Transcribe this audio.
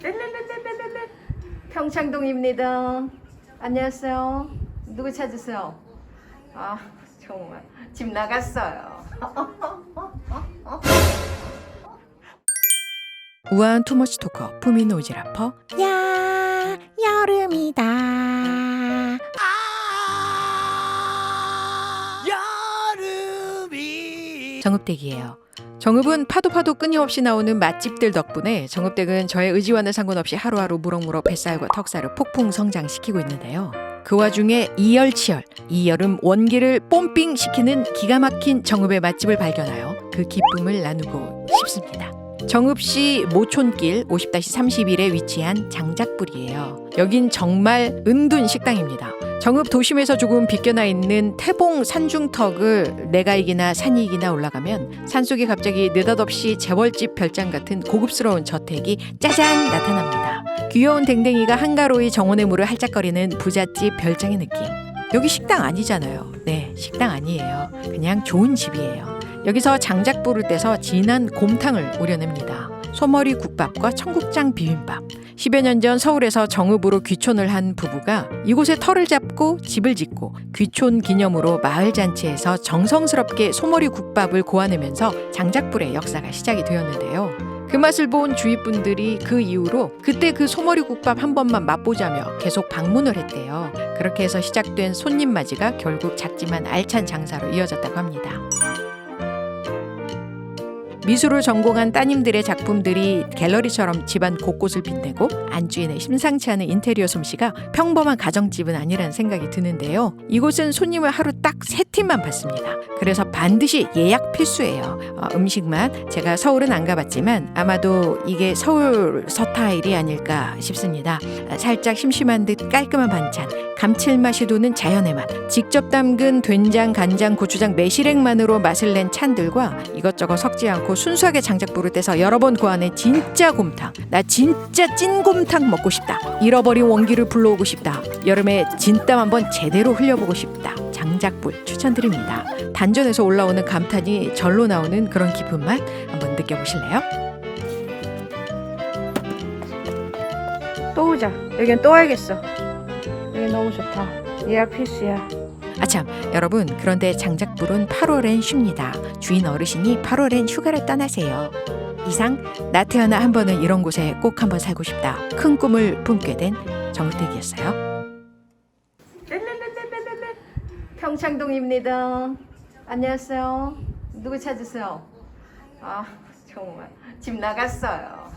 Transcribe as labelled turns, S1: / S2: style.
S1: 렐렐렐렐렐렐. 평창동입니다. 안녕하세요. 누구 찾으세요? 아 정말 집 나갔어요.
S2: 우아한 투머치 토커 푸민 오지라퍼.
S3: 야, 여름이다.
S2: 정읍댁이에요. 정읍은 파도 끊임없이 나오는 맛집들 덕분에 정읍댁은 저의 의지와는 상관없이 하루하루 무럭무럭 뱃살과 턱살을 폭풍 성장시키고 있는데요. 그 와중에 이열치열, 이 여름 원기를 뽐삥 시키는 기가 막힌 정읍의 맛집을 발견하여 그 기쁨을 나누고 싶습니다. 정읍시 모촌길 50-31에 위치한 장작불이에요. 여긴 정말 은둔 식당입니다. 정읍 도심에서 조금 비껴나 있는 태봉 산중턱을 내가이기나 산이익이나 올라가면 산속에 갑자기 느닷없이 재벌집 별장 같은 고급스러운 저택이 짜잔 나타납니다. 귀여운 댕댕이가 한가로이 정원의 물을 할짝거리는 부잣집 별장의 느낌. 여기 식당 아니잖아요. 네, 식당 아니에요. 그냥 좋은 집이에요. 여기서 장작불을 떼서 진한 곰탕을 우려냅니다. 소머리 국밥과 청국장 비빔밥. 10여 년 전 서울에서 정읍으로 귀촌을 한 부부가 이곳에 터를 잡고 집을 짓고 귀촌 기념으로 마을 잔치에서 정성스럽게 소머리 국밥을 고아내면서 장작불의 역사가 시작이 되었는데요. 그 맛을 본 주위 분들이 그 이후로 그때 그 소머리 국밥 한 번만 맛보자며 계속 방문을 했대요. 그렇게 해서 시작된 손님 맞이가 결국 작지만 알찬 장사로 이어졌다고 합니다. 미술을 전공한 따님들의 작품들이 갤러리처럼 집안 곳곳을 빛내고 안주인의 심상치 않은 인테리어 솜씨가 평범한 가정집은 아니라는 생각이 드는데요. 이곳은 손님을 하루 딱 3팀만 받습니다. 그래서 반드시 예약 필수예요. 음식만 제가 서울은 안 가봤지만 아마도 이게 서울 서타일이 아닐까 싶습니다. 살짝 심심한 듯 깔끔한 반찬, 감칠맛이 도는 자연의 맛, 직접 담근 된장, 간장, 고추장, 매실액만으로 맛을 낸 찬들과 이것저것 섞지 않고 순수하게 장작불을 떼서 여러 번 고안해 진짜 곰탕. 나 진짜 찐곰탕 먹고 싶다. 잃어버린 원기를 불러오고 싶다. 여름에 진땀 한번 제대로 흘려보고 싶다. 장작불 추천드립니다. 단전에서 올라오는 감탄이 절로 나오는 그런 깊은 맛 한번 느껴보실래요?
S1: 또 오자. 여긴 또 와야겠어. 여기 너무 좋다. 예약 필수야.
S2: 아참 여러분, 그런데 장작불은 8월엔 쉽니다. 주인 어르신이 8월엔 휴가를 떠나세요. 이상 나 태어나 한 번은 이런 곳에 꼭 한번 살고 싶다. 큰 꿈을 품게 된 정읍댁이었어요.
S1: 렐렐렐렐렐렐. 평창동입니다. 안녕하세요. 누구 찾으세요? 아 정말 집 나갔어요.